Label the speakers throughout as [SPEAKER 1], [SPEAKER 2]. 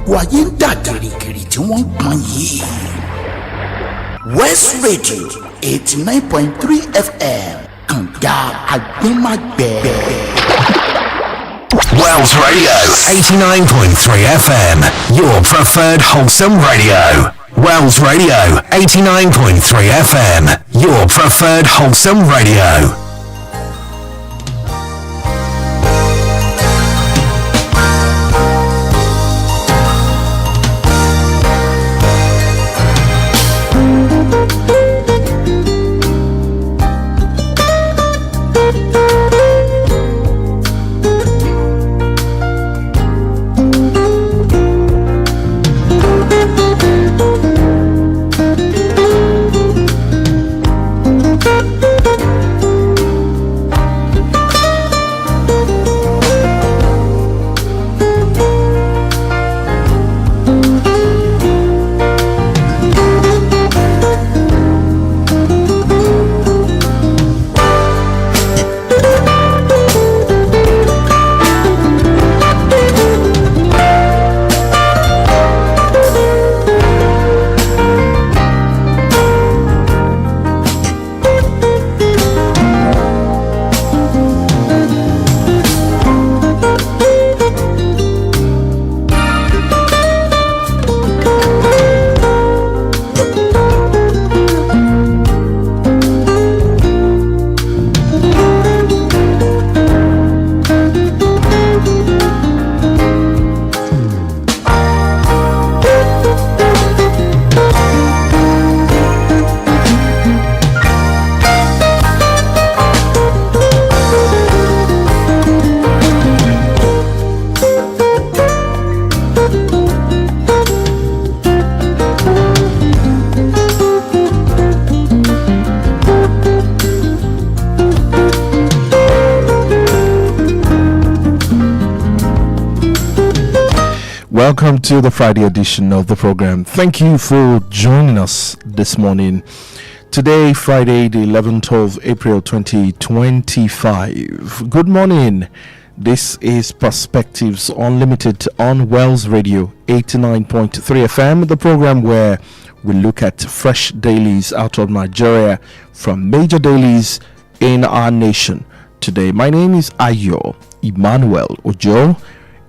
[SPEAKER 1] gbogbo ayé ń dà gìrìgìrì tí wọ́n ń pọn yìí. West Radio 89.3 FM kànga agbẹ́magbẹ́.
[SPEAKER 2] Wells Radio 89.3 FM, your preferred wholesome radio. Wells Radio 89.3 FM, your preferred wholesome radio.
[SPEAKER 3] Welcome to the Friday edition of the program. Thank you for joining us this morning. Today, Friday, the 11th of April 2025. Good morning. This is Perspectives Unlimited on Wells Radio 89.3 FM, the program where we look at fresh dailies out of Nigeria from major dailies in our nation. Today, my name is Ayo Emmanuel-Ojo.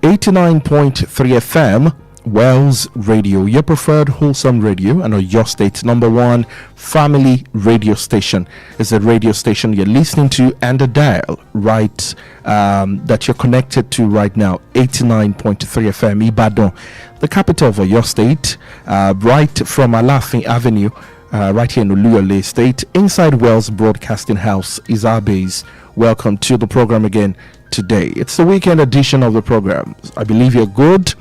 [SPEAKER 3] 89.3 FM, Wells Radio, your preferred wholesome radio, and your state's number one family radio station. Is a radio station you're listening to, and a dial right that you're connected to right now. 89.3 FM, Ibadan, the capital of your state, right from Alafin Avenue, right here in Oluyole State, inside Wells Broadcasting House is our base. Welcome to the program again. Today, it's the weekend edition of the program. I believe you're good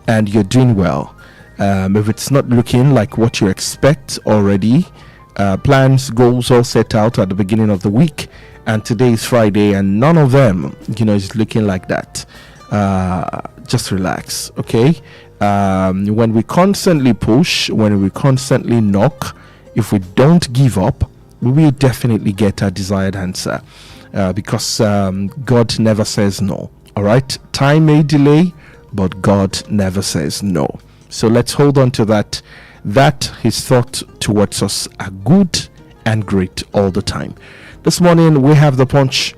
[SPEAKER 3] and you're doing well. If it's not looking like what you expect already, plans, goals all set out at the beginning of the week, and today is Friday, and none of them, is looking like that. Just relax, okay? When we constantly push, when we constantly knock, if we don't give up, we will definitely get our desired answer. Because God never says no. All right, time may delay, but God never says no. So let's hold on to that. That His thoughts towards us are good and great all the time. This morning we have the Punch,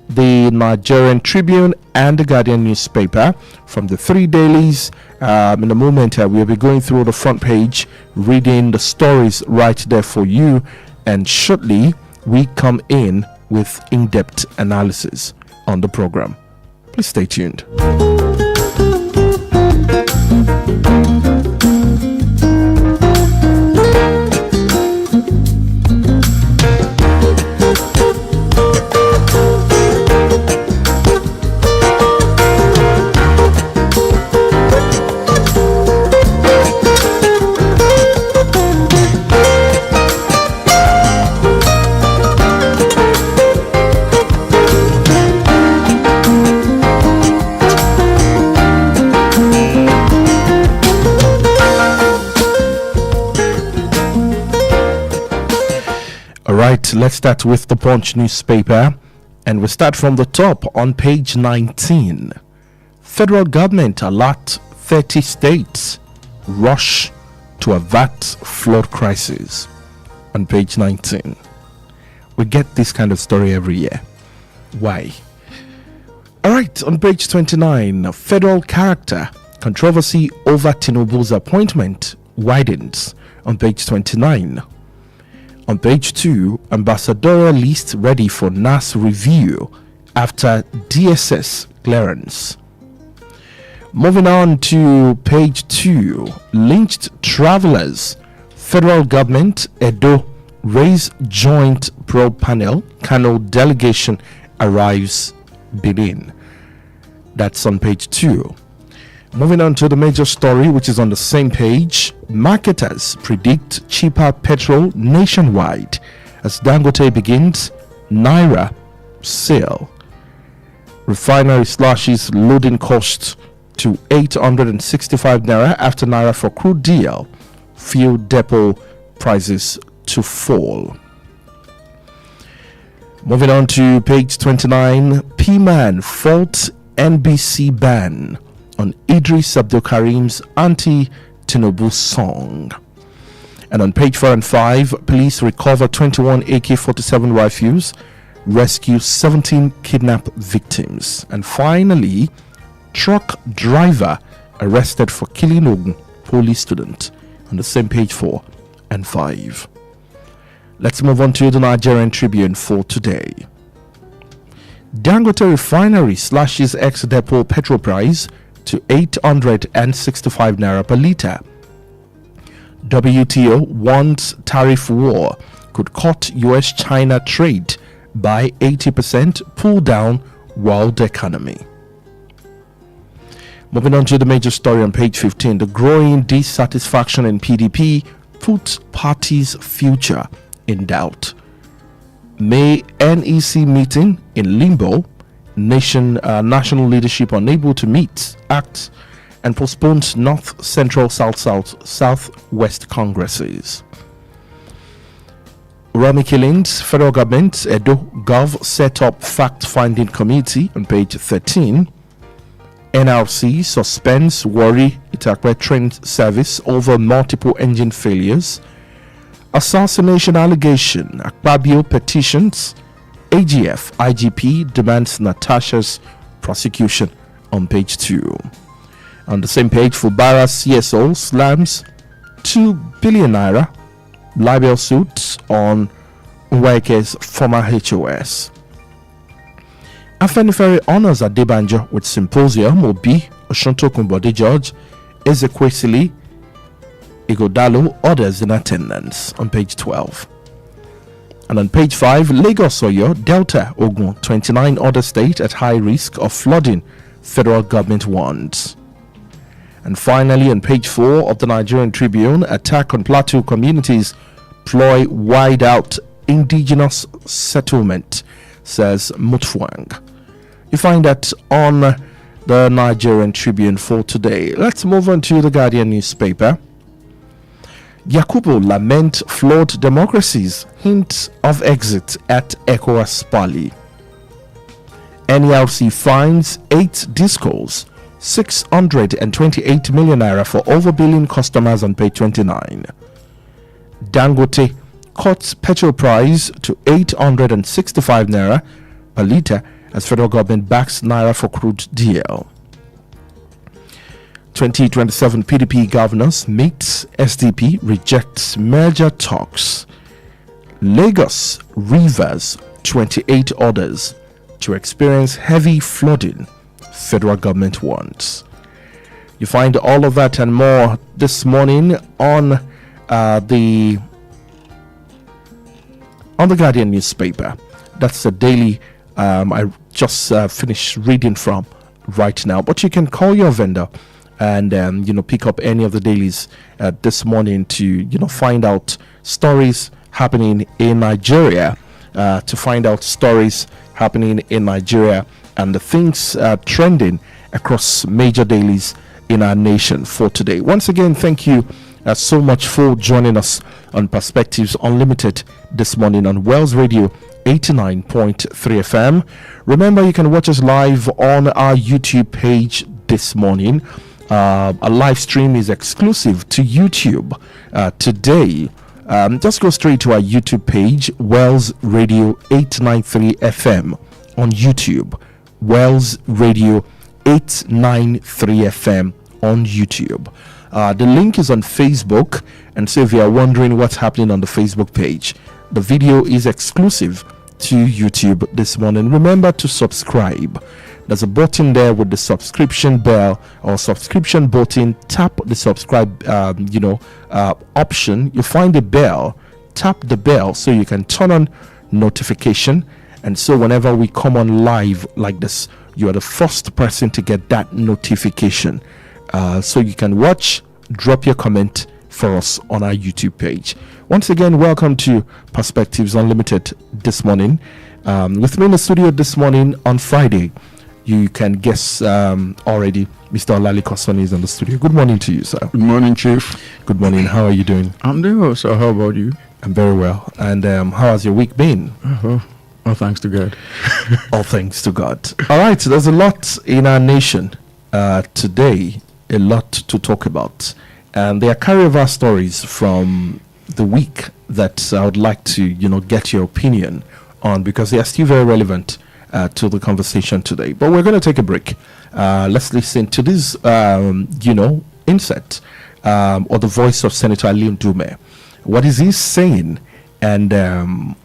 [SPEAKER 3] the Nigerian Tribune, and the Guardian newspaper from the three dailies. In a moment, we'll be going through the front page, reading the stories right there for you, and shortly we come in with in-depth analysis on the program. Please stay tuned. Right, let's start with the Punch newspaper, and we start from the top on page 19. Federal government alert 30 states rush to avert flood crisis. On page 19. We get this kind of story every year. Why? Alright, on page 29, federal character controversy over Tinubu's appointment widens. On page 29. On page 2, ambassadorial list ready for NAS review after DSS clearance. Moving on to page 2, lynched travelers. Federal government, Edo, raise joint probe panel. Kano delegation arrives Benin. That's on page 2. Moving on to the major story, which is on the same page. Marketers predict cheaper petrol nationwide as Dangote begins Naira sale. Refinery slashes loading costs to 865 Naira after Naira for crude deal. Fuel depot prices to fall. Moving on to page 29. P-Man faults NBC ban on Idris Abdulkarim's anti-Tinubu song. And on page 4 and 5, police recover 21 AK-47 rifles, rescue 17 kidnapped victims. And finally, truck driver arrested for killing Ogun poly student. On the same page 4 and 5. Let's move on to the Nigerian Tribune for today. Dangote refinery slashes ex-depot petrol price to 865 Naira per litre. WTO warns tariff war could cut US-China trade by 80%, pull down world economy. Moving on to the major story on page 15, the growing dissatisfaction in PDP puts party's future in doubt. May NEC meeting in limbo, national leadership unable to meet, act, and postpones North Central Southwest Congresses. Rami killings, federal government, Edo Gov set up fact-finding committee on page 13. NRC suspends Warri Itakwe train service over multiple engine failures. Assassination allegation, Akpabio petitions. AGF IGP demands Natasha's prosecution on page 2. On the same page, Fubara CSO slams 2 billion naira libel suits on Nwaike's former HOS. Afenifere honors Adebanjo with symposium. Obi Oshuntokunbode George Ezekwesili Igodalo others in attendance on page 12. And on page 5, Lagos, Oyo, Delta, Ogun, 29 other states at high risk of flooding, federal government warns. And finally, on page 4 of the Nigerian Tribune, attack on plateau communities ploy wide out indigenous settlement, says Mutfwang. You find that on the Nigerian Tribune for today. Let's move on to the Guardian newspaper. Yakubu lament flawed democracies, hint of exit at ECOWAS Bali. NERC finds 8 discos, 628 million naira for overbilling customers on page 29. Dangote cuts petrol price to 865 naira per litre as federal government backs naira for crude deal. 2027 PDP governors meet, SDP rejects merger talks. Lagos, Rivers, 28 others to experience heavy flooding, federal government wants. You find all of that and more this morning on the Guardian newspaper. That's the daily I just finished reading from right now. But you can call your vendor and pick up any of the dailies this morning to find out stories happening in Nigeria, and the things trending across major dailies in our nation for today. Once again, thank you so much for joining us on Perspectives Unlimited this morning on Wells Radio 89.3 FM. Remember, you can watch us live on our YouTube page this morning. A live stream is exclusive to YouTube today. Just go straight to our YouTube page, Wells Radio 893 FM on YouTube. Wells Radio 893 FM on YouTube. The link is on Facebook, and so if you are wondering what's happening on the Facebook page, the video is exclusive to YouTube this morning. Remember to subscribe. There's a button there with the subscription bell or subscription button. Tap the subscribe option. You find a bell. Tap the bell so you can turn on notification, and so whenever we come on live like this, you are the first person to get that notification. So you can watch, drop your comment for us on our YouTube page. Once again, welcome to Perspectives Unlimited this morning. With me in the studio this morning on Friday, you can guess already, Mr. Olali Kosoni is in the studio. Good morning to you, sir.
[SPEAKER 4] Good morning, Chief.
[SPEAKER 3] Good morning. How are you doing?
[SPEAKER 4] I'm doing well, sir. How about you?
[SPEAKER 3] I'm very well. And how has your week been?
[SPEAKER 4] All thanks to God.
[SPEAKER 3] All thanks to God. All right, so there's a lot in our nation today, a lot to talk about. And there are carryover stories from the week that I would like to, get your opinion on, because they are still very relevant to the conversation today. But we're going to take a break. Let's listen to this, inset or the voice of Senator Ayo Emmanuel-Ojo. What is he saying? And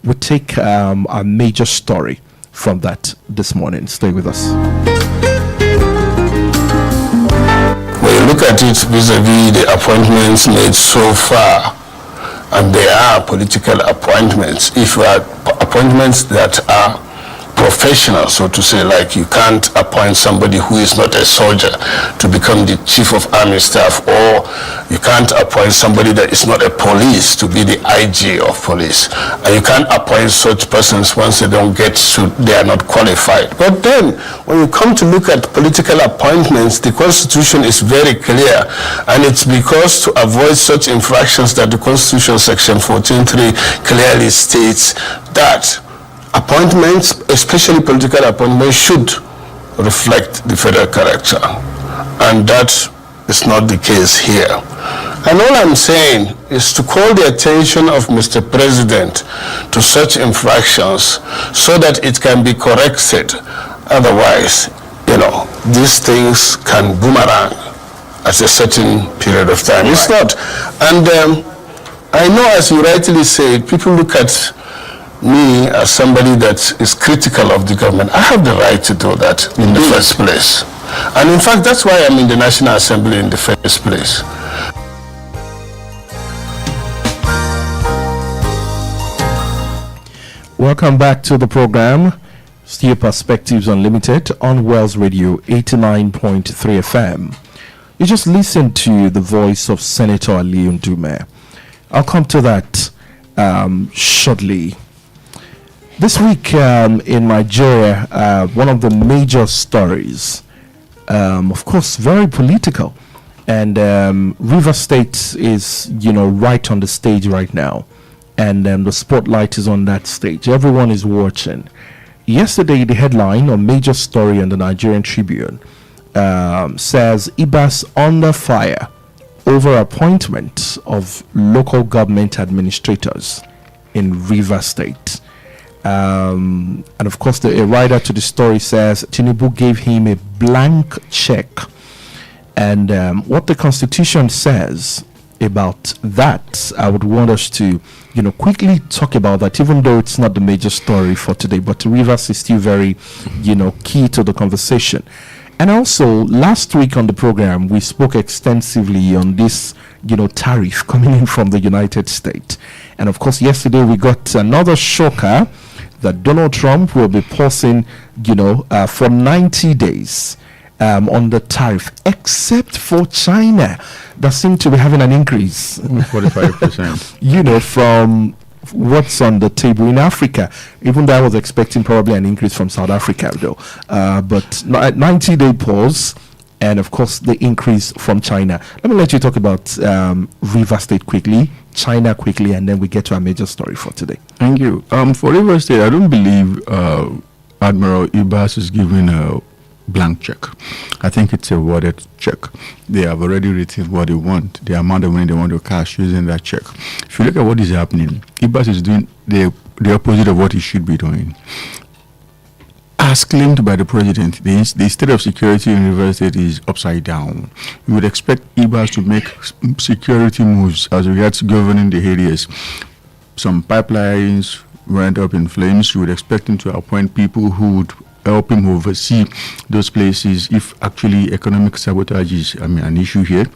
[SPEAKER 3] we'll take a major story from that this morning. Stay with us.
[SPEAKER 5] When you look at it vis-a-vis the appointments made so far, and they are political appointments, if you are appointments that are professional, so to say, like you can't appoint somebody who is not a soldier to become the chief of army staff, or you can't appoint somebody that is not a police to be the IG of police, and you can't appoint such persons once they don't get to, they are not qualified. But then when you come to look at political appointments, the Constitution is very clear, and it's because to avoid such infractions that the Constitution section 14.3 clearly states that appointments, especially political appointments, should reflect the federal character, and that is not the case here. And all I'm saying is to call the attention of Mr. President to such infractions so that it can be corrected. Otherwise, these things can boomerang at a certain period of time. It's not. And I know, as you rightly said, people look at me as somebody that is critical of the government. I have the right to do that in the first place. And in fact, that's why I'm in the National Assembly in the first place.
[SPEAKER 3] Welcome back to the program. Still Perspectives Unlimited on Wells Radio 89.3 FM. You just listened to the voice of Senator Ayo Emmanuel-Ojo. I'll come to that shortly. This week in Nigeria, one of the major stories, of course, very political, and River State is, right on the stage right now, and the spotlight is on that stage. Everyone is watching. Yesterday, the headline or major story in the Nigerian Tribune says Ibas under fire over appointment of local government administrators in River State. And of course, a writer to the story says Tinubu gave him a blank check. And what the Constitution says about that, I would want us to, quickly talk about that, even though it's not the major story for today. But Rivers is still very, key to the conversation. And also, last week on the program, we spoke extensively on this, tariff coming in from the United States. And of course, yesterday we got another shocker that Donald Trump will be pausing, for 90 days on the tariff, except for China, that seem to be having an increase.
[SPEAKER 4] 45%.
[SPEAKER 3] From what's on the table in Africa. Even though I was expecting probably an increase from South Africa, though. But 90-day pause, and of course the increase from China. Let me let you talk about River State quickly, China quickly, and then we get to our major story for today.
[SPEAKER 4] Thank you. For River State, I don't believe Admiral Ibas is giving blank check. I think it's a worded check. They have already written what they want, the amount of money they want to cash using that check. If you look at what is happening, IBAS is doing the opposite of what he should be doing. As claimed by the president, the state of security in Rivers State is upside down. You would expect IBAS to make security moves as regards governing the areas. Some pipelines went up in flames. You would expect him to appoint people who would help him oversee those places if actually economic sabotage is an issue here.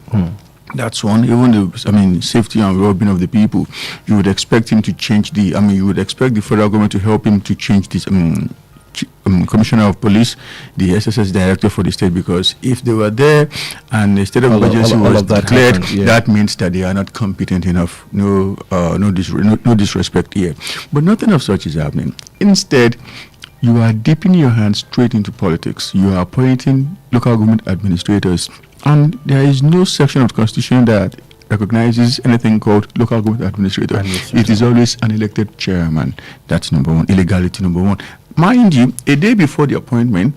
[SPEAKER 4] That's one. Even the safety and well-being of the people, you would expect him to change you would expect the federal government to help him to change this Commissioner of Police, the SSS director for the state, because if they were there and the state of emergency was declared, that means that they are not competent enough. No disrespect here. But nothing of such is happening. Instead, you are dipping your hands straight into politics. You are appointing local government administrators, and there is no section of the Constitution that recognizes anything called local government administrator. It is always an elected chairman. That's number one. Illegality number one. Mind you, a day before the appointment,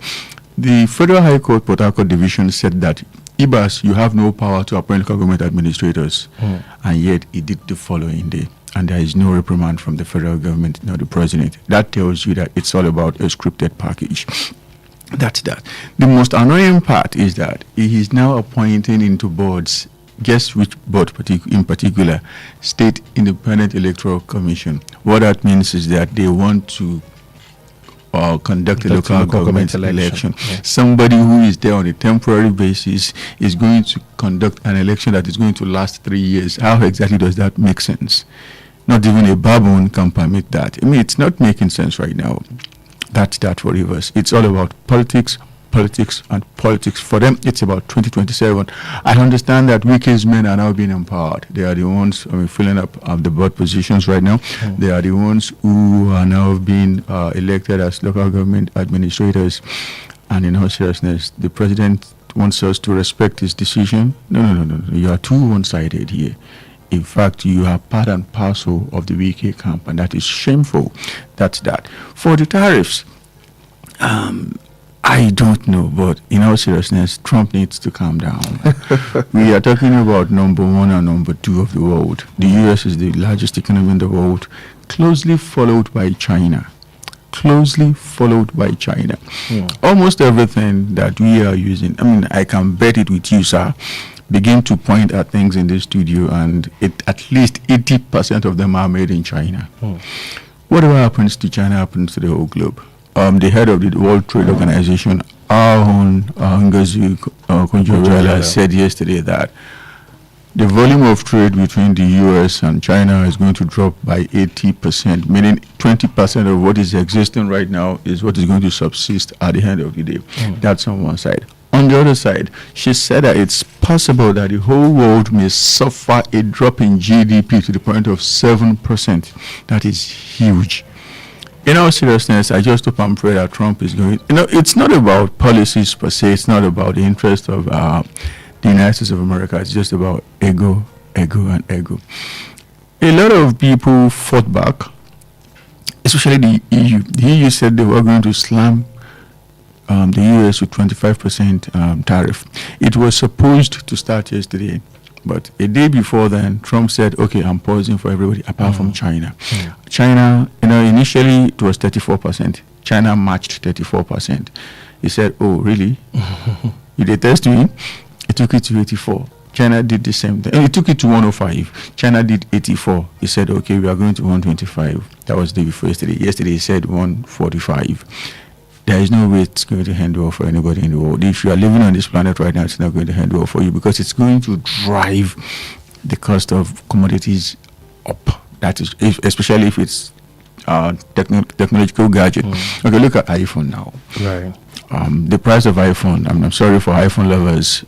[SPEAKER 4] the Federal High Court Port Harcourt Division said that IBAS, you have no power to appoint local government administrators, and yet it did the following day. And there is no reprimand from the federal government nor the president. That tells you that it's all about a scripted package. That's that. The most annoying part is that he is now appointing into boards. Guess which board in particular? State Independent Electoral Commission. What that means is that they want to conduct a local government election. Yeah. Somebody who is there on a temporary basis is going to conduct an election that is going to last 3 years. How exactly does that make sense? Not even a baboon can permit that. It's not making sense right now. That's that for Rivers. It's all about politics, and politics. For them, it's about 2027. I understand that Wike's men are now being empowered. They are the ones filling up the board positions right now. They are the ones who are now being elected as local government administrators. And in all seriousness, the president wants us to respect his decision. No. You are too one-sided here. In fact, you are part and parcel of the Wike camp, and that is shameful. That's that. For the tariffs, I don't know, but in all seriousness, Trump needs to calm down. We are talking about number one and number two of the world. The U.S. is the largest economy in the world, closely followed by China. Almost everything that we are using, I can bet it with you, sir, begin to point at things in this studio, and at least 80% of them are made in China. Whatever happens to China happens to the whole globe. The head of the World Trade Organization, Ngozi Okonjo-Iweala, said yesterday that the volume of trade between the U.S. and China is going to drop by 80%, meaning 20% of what is existing right now is what is going to subsist at the end of the day. That's on one side. On the other side, she said that it's possible that the whole world may suffer a drop in GDP to the point of 7%. That is huge. In all seriousness, I just hope and pray that Trump is going. It's not about policies per se. It's not about the interest of the United States of America. It's just about ego. A lot of people fought back, especially the EU. The EU said they were going to slam the US with 25% tariff. It was supposed to start yesterday, but a day before then, Trump said, okay, I'm pausing for everybody apart from China. China, initially it was 34%. China matched 34%. He said, oh, really? You did test me? He took it to 84. China did the same thing. He took it to 105. China did 84. He said, okay, we are going to 125. That was the day before yesterday. Yesterday he said 145. There is no way it's going to end well for anybody in the world. If you are living on this planet right now, it's not going to end well for you, because it's going to drive the cost of commodities up. That is, especially if it's technological gadget. Okay, look at iPhone now.
[SPEAKER 3] Right.
[SPEAKER 4] The price of iPhone, I'm sorry for iPhone lovers,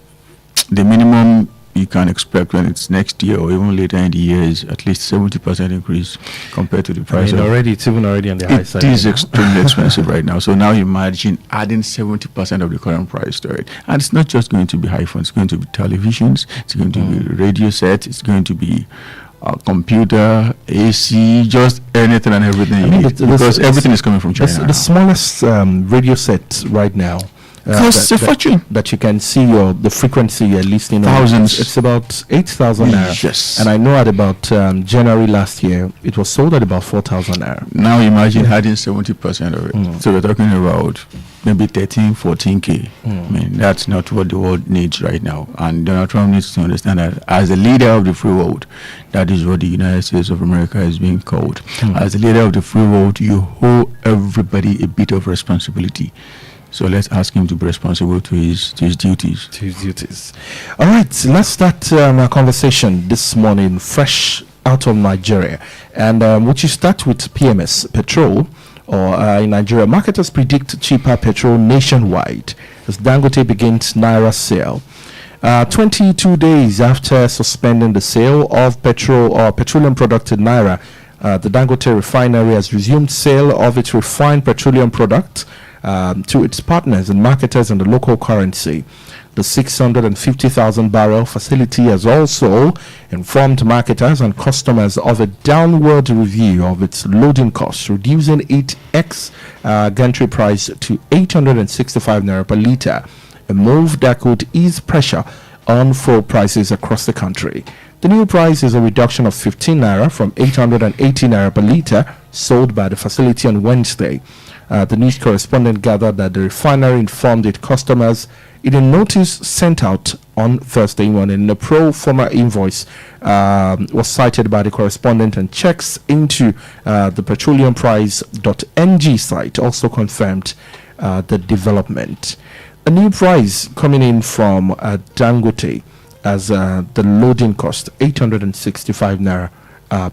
[SPEAKER 4] the minimum you can expect when it's next year or even later in the year is at least 70% increase compared to the price.
[SPEAKER 3] It's even already on the high side.
[SPEAKER 4] It is extremely expensive right now. So now imagine adding 70% of the current price to it. And it's not just going to be iPhones. It's going to be televisions. It's going to be radio sets. It's going to be computer, AC, just anything and everything. Because everything is coming from China.
[SPEAKER 3] The smallest radio set right now
[SPEAKER 4] Costs a fortune.
[SPEAKER 3] That you can see the frequency you're listening
[SPEAKER 4] Thousands.
[SPEAKER 3] on. It's about 8,000 naira.
[SPEAKER 4] Yes.
[SPEAKER 3] And I know at about January last year, it was sold at about 4,000 naira.
[SPEAKER 4] Now imagine having 70% of it. So we're talking about maybe 13, 14K. I mean, that's not what the world needs right now. And Donald Trump needs to understand that as the leader of the free world, that is what the United States of America is being called. As the leader of the free world, you owe everybody a bit of responsibility. So let's ask him to be responsible to his duties.
[SPEAKER 3] All right, let's start our conversation this morning, fresh out of Nigeria. And would you start with PMS, petrol, or in Nigeria, marketers predict cheaper petrol nationwide as Dangote begins Naira sale. 22 days after suspending the sale of petrol or petroleum product in Naira, the Dangote refinery has resumed sale of its refined petroleum product to its partners and marketers in the local currency. The 650,000 barrel facility has also informed marketers and customers of a downward review of its loading costs, reducing its gantry price to 865 naira per litre, a move that could ease pressure on fuel prices across the country. The new price is a reduction of 15 naira from 880 naira per litre sold by the facility on Wednesday. The news correspondent gathered that the refinery informed its customers in a notice sent out on Thursday morning. A pro forma invoice was cited by the correspondent, and checks into the petroleumprice.ng site also confirmed the development. A new price coming in from Dangote as the loading cost 865 naira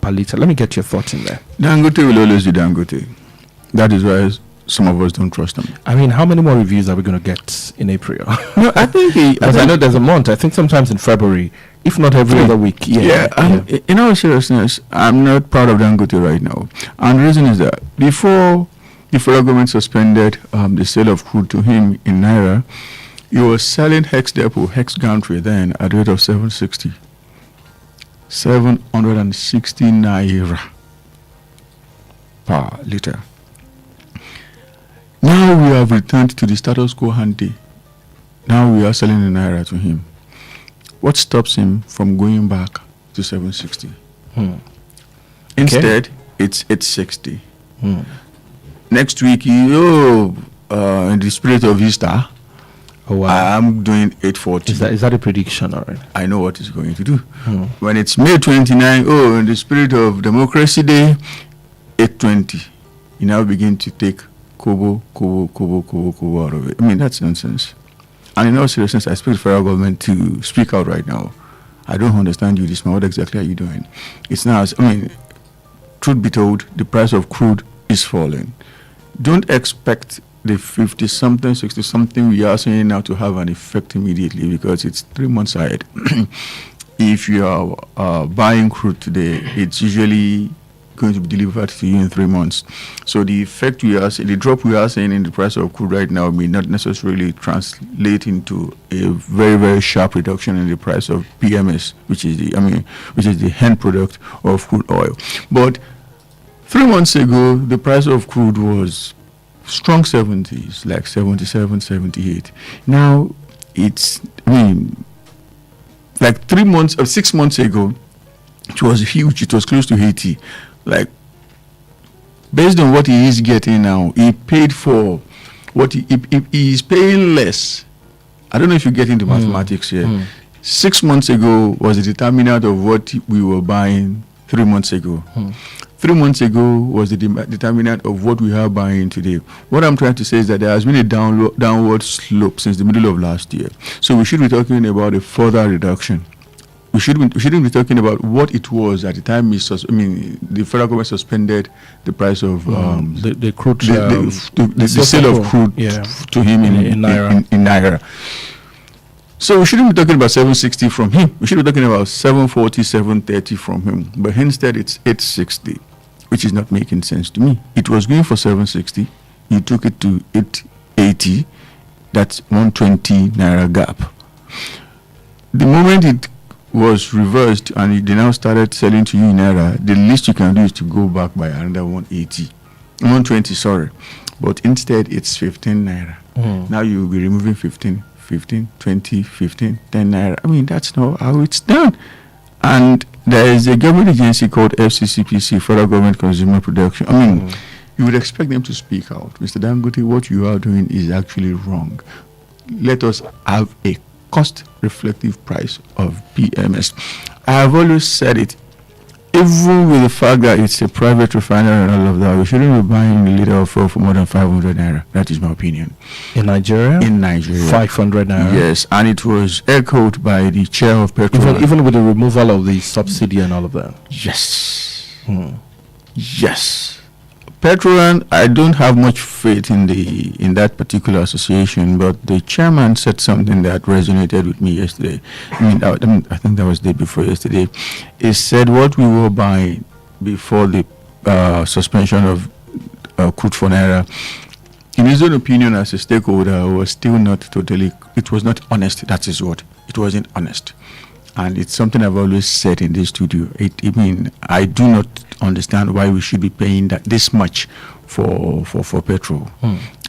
[SPEAKER 3] per litre. Let me get your thoughts in there.
[SPEAKER 4] Dangote will always be Dangote. That is why some of us don't trust them.
[SPEAKER 3] I mean, how many more reviews are we going to get in April?
[SPEAKER 4] No, I think
[SPEAKER 3] because I know there's a month. I think sometimes in February, if not every other week.
[SPEAKER 4] In all seriousness, I'm not proud of Dangote right now. And the reason is that before the federal government suspended the sale of crude to him in Naira, he was selling Hex Depot, Hex Gantry then at a rate of 760. 760 naira per litre. Now we have returned to the status quo ante. Now we are selling the Naira to him. What stops him from going back to 760? Instead, it's 860. Next week, in the spirit of Easter, I'm doing 840.
[SPEAKER 3] Is that a prediction already?
[SPEAKER 4] I know what he's going to do. When it's May 29, in the spirit of Democracy Day, 820. You now begin to take kobo out of it. I mean, that's nonsense. And in all seriousness, I expect the federal government to speak out right now. I don't understand you this man. What exactly are you doing? It's now, truth be told, the price of crude is falling. Don't expect the 50-something, 60-something we are saying now to have an effect immediately, because it's 3 months ahead. If you are buying crude today, it's usually going to be delivered to you in 3 months. So the effect the drop we are seeing in the price of crude right now may not necessarily translate into a very, very sharp reduction in the price of PMS, which is the end product of crude oil. But 3 months ago, the price of crude was strong 70s, like 77, 78. Now it's, like 6 months ago, it was huge. It was close to 80. Like, based on what he is getting now, he paid for what he is paying less. I don't know if you get into mathematics here. 6 months ago was the determinant of what we were buying 3 months ago. 3 months ago was the determinant of what we are buying today. What I'm trying to say is that there has been a downward slope since the middle of last year. So we should be talking about a further reduction. We shouldn't be talking about what it was at the time. The federal government suspended the price of
[SPEAKER 3] the crude,
[SPEAKER 4] the sale of crude to him in Naira. So we shouldn't be talking about 760 from him. We should be talking about 740, 730 from him. But instead, it's 860, which is not making sense to me. It was going for 760. He took it to 880. That's 120 Naira gap. The moment it was reversed and they now started selling to you in Naira, the least you can do is to go back by another 120, sorry. but instead it's 15 naira. Now you will be removing 15, 20, 15, 10 naira. I mean, that's not how it's done. And there is a government agency called FCCPC, Federal Government Consumer Protection. I mean, you would expect them to speak out. Mr. Dangote, what you are doing is actually wrong. Let us have a cost-reflective price of PMS. I have always said it. Even with the fact that it's a private refinery and all of that, we shouldn't be buying a liter of oil for more than 500 naira. That is my opinion.
[SPEAKER 3] In Nigeria?
[SPEAKER 4] In Nigeria.
[SPEAKER 3] 500 naira?
[SPEAKER 4] Yes, and it was echoed by the chair of Petrol.
[SPEAKER 3] Even with the removal of the subsidy and all of that?
[SPEAKER 4] Yes. Yes. Petron, I don't have much faith in that particular association, but the chairman said something that resonated with me yesterday. I think that was the day before yesterday. He said what we were buying before the suspension of crude for naira, in his own opinion as a stakeholder, was still not totally. It was not honest. That is what it wasn't honest. And it's something I've always said in this studio. I do not understand why we should be paying this much for petrol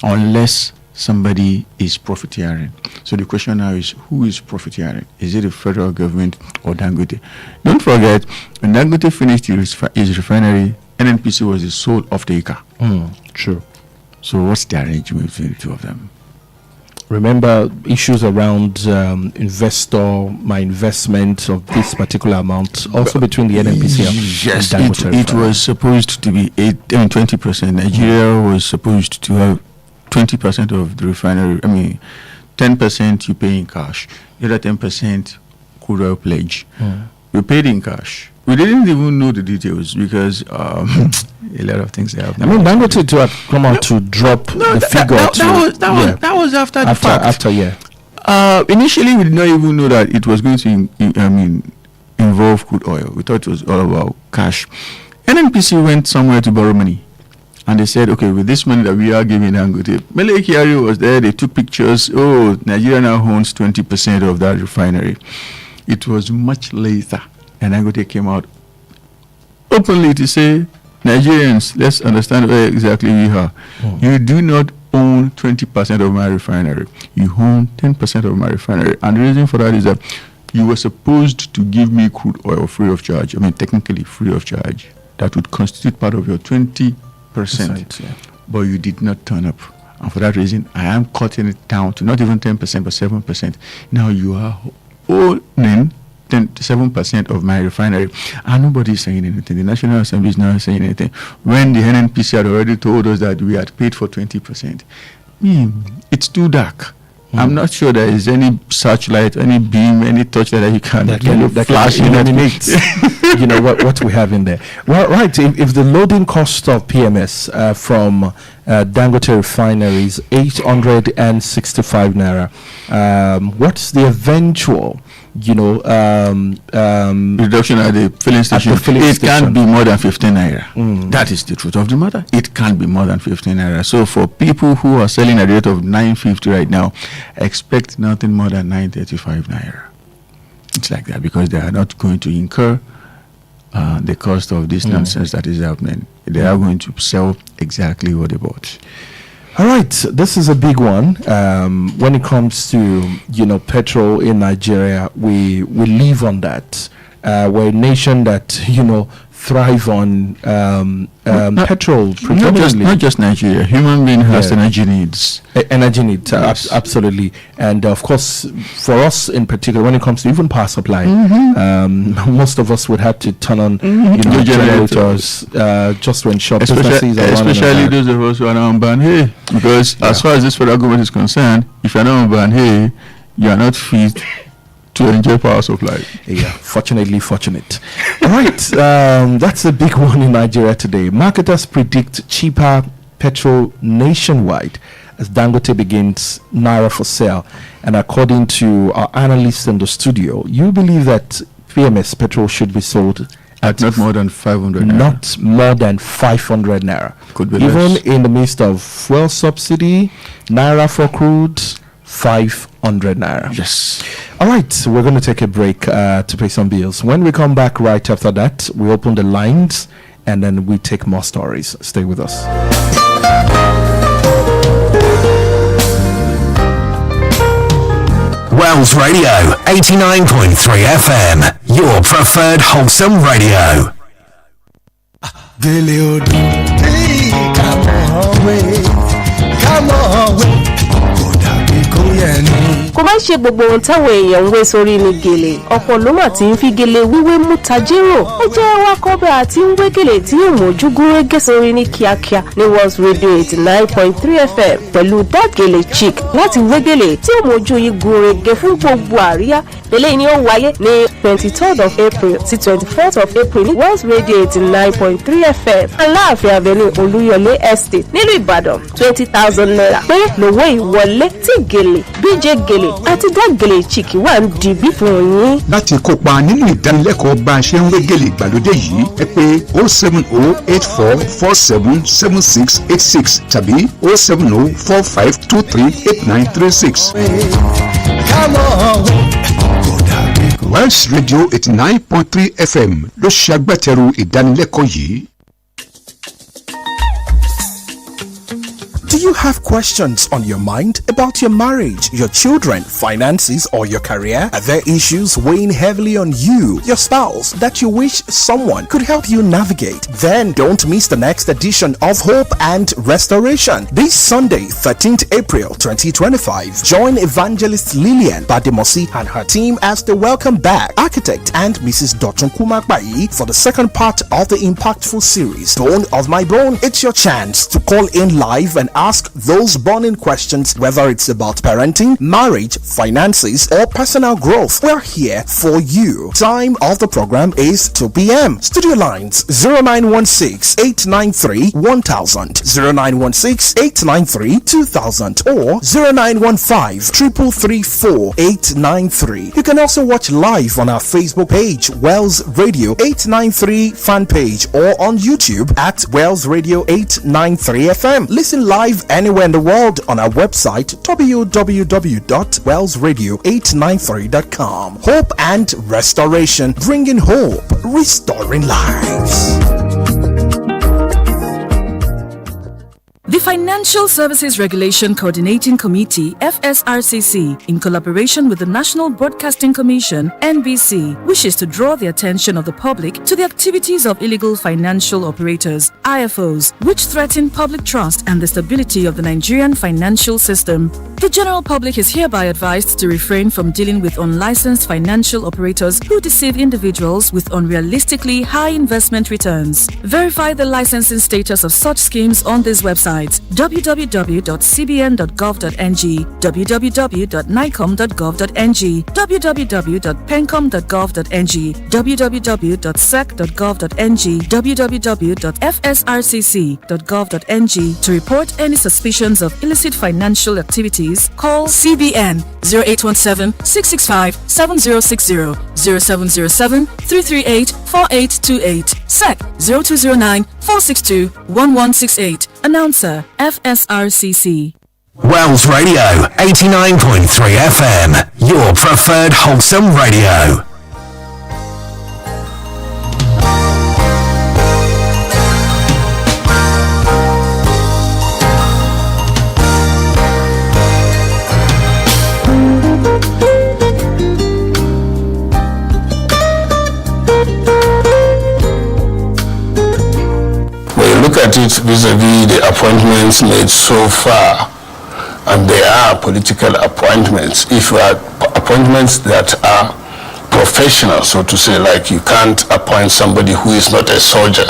[SPEAKER 4] unless somebody is profiteering. So the question now is, who is profiteering? Is it the federal government or Dangote? Don't forget, when Dangote finished his refinery, NNPC was the sole off-taker.
[SPEAKER 3] True.
[SPEAKER 4] So what's the arrangement between the two of them?
[SPEAKER 3] Remember issues around my investment of this particular amount, also between the NNPC and Dangote.
[SPEAKER 4] It was supposed to be 20%. Nigeria was supposed to have 20% of the refinery. 10% you pay in cash. The other 10% crude oil pledge. We paid in cash. We didn't even know the details because a lot of things happened.
[SPEAKER 3] Dangote to have come out to drop the figure.
[SPEAKER 4] That was after the fact.
[SPEAKER 3] After
[SPEAKER 4] initially, we did not even know that it was going to involve crude oil. We thought it was all about cash. NNPC went somewhere to borrow money. And they said, okay, with this money that we are giving Dangote, Mele Kyari was there, they took pictures. Oh, Nigeria now owns 20% of that refinery. It was much later. And Dangote came out openly to say, Nigerians, let's understand where exactly we are. You do not own 20% of my refinery. You own 10% of my refinery. And the reason for that is that you were supposed to give me crude oil free of charge. Technically free of charge. That would constitute part of your 20%. But you did not turn up. And for that reason, I am cutting it down to not even 10%, but 7%. Now you are owning 7% of my refinery, and nobody is saying anything. The National Assembly is not saying anything. When the NNPC had already told us that we had paid for 20%, it's too dark. I'm not sure there is any searchlight, any beam, any torchlight that you can flash
[SPEAKER 3] illuminate. what we have in there. Well, right. If the loading cost of PMS from Dangote refinery is 865 naira, what's the eventual
[SPEAKER 4] reduction at the filling station? It can't be more than 15 naira. That is the truth of the matter. It can't be more than 15 naira. So for people who are selling at the rate of 950 right now, expect nothing more than 935 naira. It's like that because they are not going to incur the cost of this nonsense that is happening. They are going to sell exactly what they bought.
[SPEAKER 3] All right, this is a big one. When it comes to petrol in Nigeria, we live on that. We're a nation that thrive on petrol predominantly.
[SPEAKER 4] Not just Nigeria. Human being has energy needs.
[SPEAKER 3] Energy needs, yes. Absolutely. And of course, for us in particular, when it comes to even power supply, most of us would have to turn on generators just to ensure businesses are running.
[SPEAKER 4] Especially those of us who are not on ban hay. Because as far as this federal government is concerned, if you're not on ban hay, you are not fit to enjoy power supply.
[SPEAKER 3] Fortunate. All right, that's a big one in Nigeria today. Marketers predict cheaper petrol nationwide as Dangote begins Naira for sale. And according to our analysts in the studio, you believe that PMS petrol should be sold
[SPEAKER 4] at not more than 500 naira.
[SPEAKER 3] Not more than 500 naira.
[SPEAKER 4] Could be
[SPEAKER 3] even
[SPEAKER 4] less.
[SPEAKER 3] In the midst of fuel subsidy, Naira for crude, 500 naira.
[SPEAKER 4] Yes.
[SPEAKER 3] All right, we're going to take a break to pay some bills. When we come back right after that, we open the lines and then we take more stories. Stay with us.
[SPEAKER 2] Wells Radio, 89.3 FM, your preferred wholesome radio.
[SPEAKER 6] kò má ṣe gbogbo ohun táwọn èèyàn ń wé sórí ni gèlè ọ̀pọ̀ ló mà ti ń fi gèlè wíwé mú tajérò ó jẹ́ wá kọ́ bẹ́ẹ̀ àti ń wé gèlè tí yóò mójú gúnrégé sórí ní kíákíá ní World Radio 89.3 FM pẹ̀lú dagele chic láti wé gèlè tí yóò mójú yín gúnrégé fún gbogbo àríyá eléyìí ni ó wáyé ní 23rd of April sí 24th of April ní World Radio 89.3 FM Aláàfin Avenue Olúyọlé Estate nílùú Ìbàdàn 20,000 naira pé lówó ìwọlé tí gèlè BJ gèlè àti dagele chic wà ń dìbí fún yín.
[SPEAKER 7] Láti kópa nínú ìdánilẹ́kọ̀ọ́ bá a ṣe ń wé gèlè ìgbàlódé yìí ẹ pè 07084477686 tàbí 07045238936. Wells Radio 89.3 FM ló ṣe agbátẹrù ìdánilẹ́kọ̀ọ́ yìí.
[SPEAKER 3] Do you have questions on your mind about your marriage, your children, finances, or your career? Are there issues weighing heavily on you, your spouse, that you wish someone could help you navigate? Then don't miss the next edition of Hope and Restoration. This Sunday, 13th April 2025, join Evangelist Lillian Bademosi and her team as they welcome back architect and Mrs. Dotun Kumakbai for the second part of the impactful series, Bone of My Bone. It's your chance to call in live and ask those burning questions, whether it's about parenting, marriage, finances, or personal growth. We're here for you. Time of the program is 2 p.m. Studio lines 0916-893-1000, 0916-893-2000, or 0915-333-4893. You can also watch live on our Facebook page, Wells Radio 893 fan page, or on YouTube at Wells Radio 893 FM. Listen live anywhere in the world on our website www.wellsradio893.com. Hope and Restoration, bringing hope, restoring lives.
[SPEAKER 8] The Financial Services Regulation Coordinating Committee, FSRCC, in collaboration with the National Broadcasting Commission, NBC, wishes to draw the attention of the public to the activities of illegal financial operators, IFOs, which threaten public trust and the stability of the Nigerian financial system. The general public is hereby advised to refrain from dealing with unlicensed financial operators who deceive individuals with unrealistically high investment returns. Verify the licensing status of such schemes on this website: www.cbn.gov.ng, www.nicom.gov.ng, www.pencom.gov.ng, www.sec.gov.ng, www.fsrcc.gov.ng. To report any suspicions of illicit financial activities, call CBN 0817-665-7060, 0707-338-4828, SEC 0209-462-1168. Announcer, FSRCC.
[SPEAKER 2] Wells Radio, 89.3 FM, your preferred wholesome radio.
[SPEAKER 5] Look at it vis-a-vis the appointments made so far, and they are political appointments. If you are appointments that are professional, so to say, like you can't appoint somebody who is not a soldier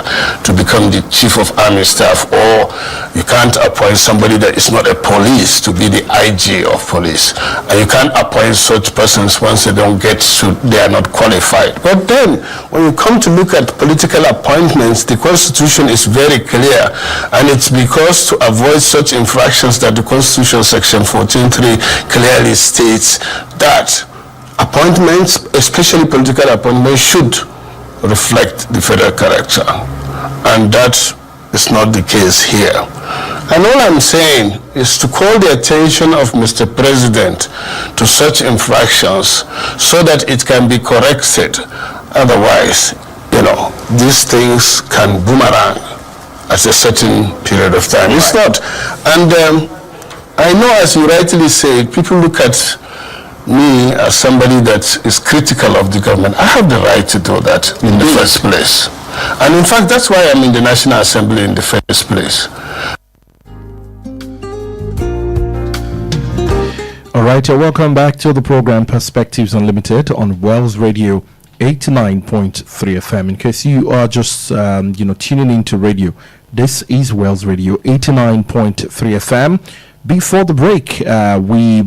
[SPEAKER 5] to become the chief of army staff, or you can't appoint somebody that is not a police to be the IG of police, and you can't appoint such persons once they don't get to, they are not qualified. But then when you come to look at political appointments, the Constitution is very clear, and it's because to avoid such infractions that the Constitution section 14.3 clearly states that appointments, especially political appointments, should reflect the federal character, and that is not the case here. And all I'm saying is to call the attention of Mr. President to such infractions so that it can be corrected. Otherwise, these things can boomerang at a certain period of time. It's not. And I know, as you rightly say, people look at me, as somebody that is critical of the government, I have the right to do that in the first place. And in fact, that's why I'm in the National Assembly in the first place.
[SPEAKER 3] All right, welcome back to the program Perspectives Unlimited on Wells Radio 89.3 FM. In case you are just tuning into radio, this is Wells Radio 89.3 FM. Before the break, we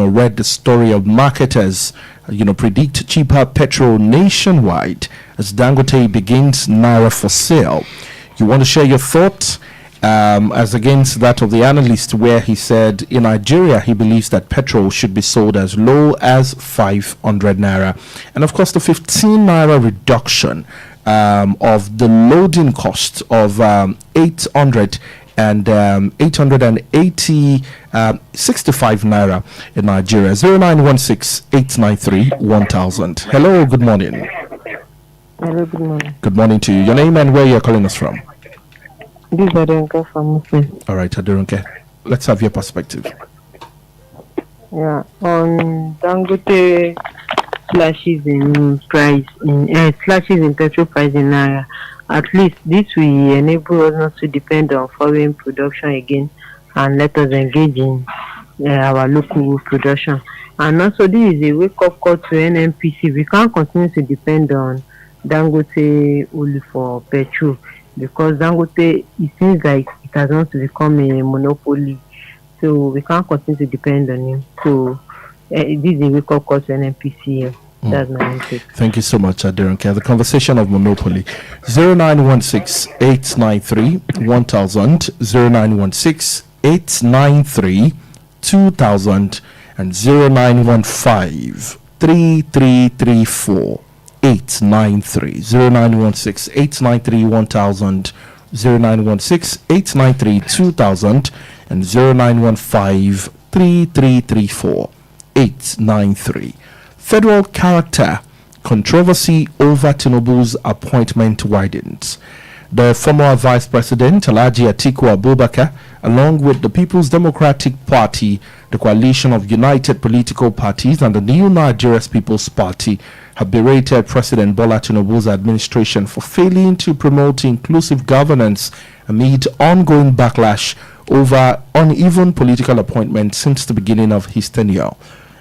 [SPEAKER 3] read the story of marketers predict cheaper petrol nationwide as Dangote begins Naira for sale. You want to share your thoughts as against that of the analyst, where he said in Nigeria he believes that petrol should be sold as low as 500 naira, and of course the 15 naira reduction of the loading cost of 880 65 naira in Nigeria. 0916-893-1000. Hello, good morning.
[SPEAKER 9] Hello, good morning.
[SPEAKER 3] Good morning to you. Your name and where you're calling us from?
[SPEAKER 9] This is Aderonke from Muslim.
[SPEAKER 3] All right, Aderonke, let's have your perspective.
[SPEAKER 9] Yeah, on Dangote slashes in price, slashes in petrol price in Naira. At least this will enable us not to depend on foreign production again, and let us engage in our local production. And also, this is a wake-up call to NNPC. We can't continue to depend on Dangote only for petrol, because Dangote, it seems like it has not become a monopoly. So we can't continue to depend on him. So this is a wake-up call to NNPC. That's my message.
[SPEAKER 3] Thank you so much, Aderonke. The conversation of monopoly. 0916-893-1000, 0916-893-2000, and 0915-3334. 893 0916-893-1000, 0916-893-2000, and 0915-3334-893. Federal character controversy over Tinubu's appointment widens. The former Vice President Alhaji Atiku Abubakar, along with the People's Democratic Party, the coalition of united political parties, and the New Nigeria's People's Party, have berated President Bola Tinubu's administration for failing to promote inclusive governance amid ongoing backlash over uneven political appointments since the beginning of his tenure.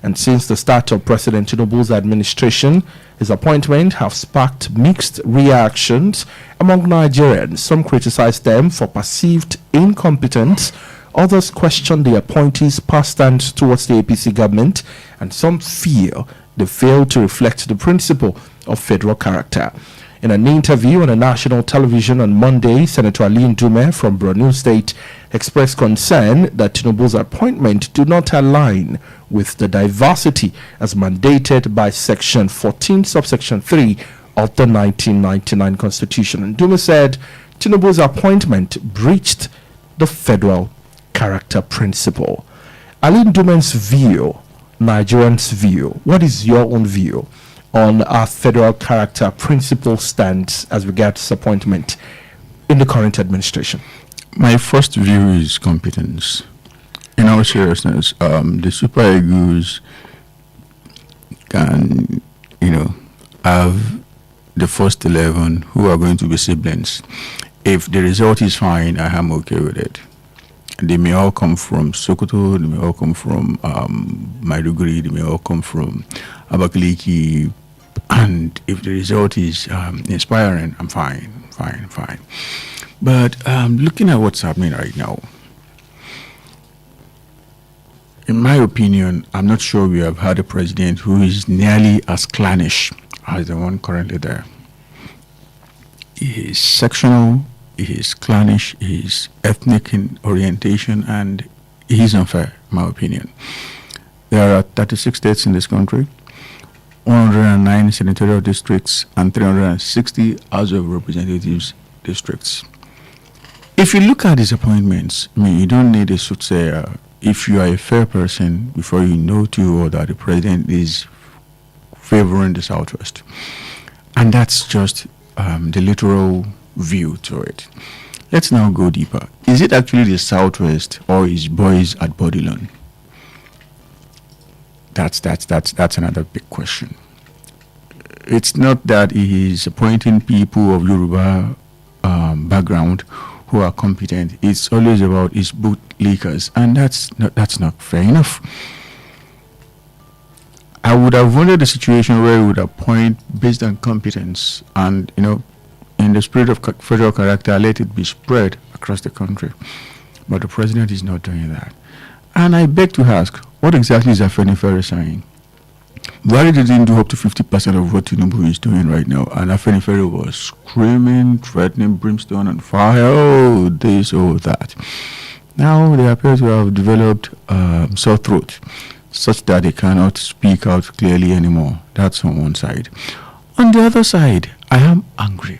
[SPEAKER 3] And since the start of President Tinubu's administration, his appointment have sparked mixed reactions among Nigerians. Some criticize them for perceived incompetence, others question the appointees' past stance towards the APC government, and some feel they fail to reflect the principle of federal character. In an interview on a national television on Monday, Senator Ali Ndume from Borno State expressed concern that Tinubu's appointment do not align with the diversity as mandated by Section 14, subsection 3 of the 1999 Constitution. Ndume said Tinubu's appointment breached the federal character principle. Ali Ndume's view, Nigerians' view, what is your own view on our federal character principle stance as regards appointment in the current administration?
[SPEAKER 4] My first view is competence. In all seriousness, the Super Eagles can, have the first 11 who are going to be siblings. If the result is fine, I am okay with it. They may all come from Sokoto, they may all come from Maiduguri, they may all come from Abakaliki, and if the result is inspiring, I'm fine. But looking at what's happening right now, in my opinion, I'm not sure we have had a president who is nearly as clannish as the one currently there. He is sectional, he is clannish, he is ethnic in orientation, and he is unfair, in my opinion. There are 36 states in this country, 109 senatorial districts, and 360 House of Representatives districts. If you look at his appointments, you don't need a soothsayer. If you are a fair person, before you know too well that the president is favoring the Southwest. And that's just the literal view to it. Let's now go deeper. Is it actually the Southwest or his boys at Bodilon? That's another big question. It's not that he is appointing people of Yoruba background who are competent. It's always about his bootlickers, and that's not fair enough. I would have wanted a situation where we would appoint based on competence, and in the spirit of federal character, let it be spread across the country. But the president is not doing that. And I beg to ask, what exactly is Afenifere saying? Buhari didn't do up to 50% of what Tinubu is doing right now, and Afenifere was screaming, threatening brimstone and fire, oh, this, oh, that. Now they appear to have developed sore throat, such that they cannot speak out clearly anymore. That's on one side. On the other side, I am angry.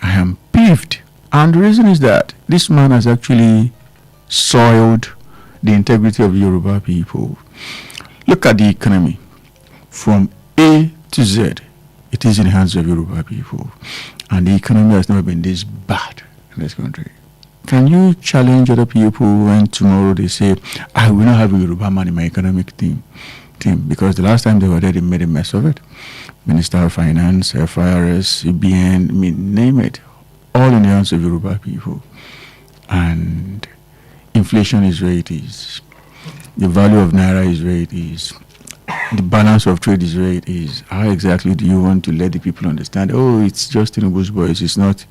[SPEAKER 4] I am peeved. And the reason is that this man has actually soiled the integrity of Yoruba people. Look at the economy. From A to Z, it is in the hands of Yoruba people. And the economy has never been this bad in this country. Can you challenge other people when tomorrow they say, I will not have a Yoruba man in my economic team? Because the last time they were there, they made a mess of it. Minister of Finance, FIRS, CBN, name it. All in the hands of Yoruba people. And inflation is where it is. The value of Naira is where it is. The balance of trade is where it is. How exactly do you want to let the people understand, oh, it's just Tinubu's boys, it's not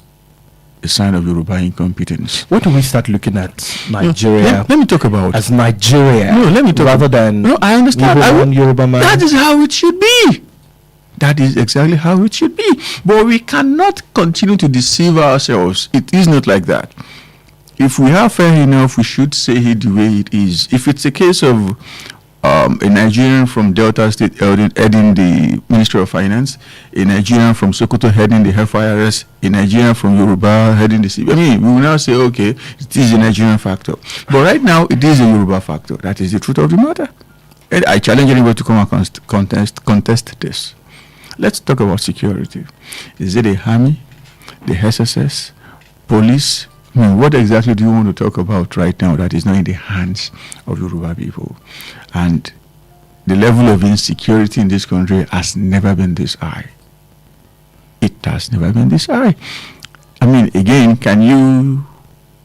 [SPEAKER 4] a sign of Yoruba incompetence?
[SPEAKER 3] When do we start looking at Nigeria?
[SPEAKER 4] Let me talk about
[SPEAKER 3] as Nigeria.
[SPEAKER 4] No, let me talk
[SPEAKER 3] rather than
[SPEAKER 4] I understand.
[SPEAKER 3] Yoruba man.
[SPEAKER 4] That is how it should be. That is exactly how it should be. But we cannot continue to deceive ourselves. It is not like that. If we have fair enough, we should say it the way it is. If it's a case of a Nigerian from Delta State heading the Ministry of Finance, a Nigerian from Sokoto heading the FIRS, a Nigerian from Yoruba heading the CB, we will now say, okay, it is a Nigerian factor. But right now, it is a Yoruba factor. That is the truth of the matter. And I challenge anybody to come and contest this. Let's talk about security. Is it the army, the SSS, police? What exactly do you want to talk about right now that is not in the hands of Yoruba people? And the level of insecurity in this country has never been this high. It has never been this high. Again, can you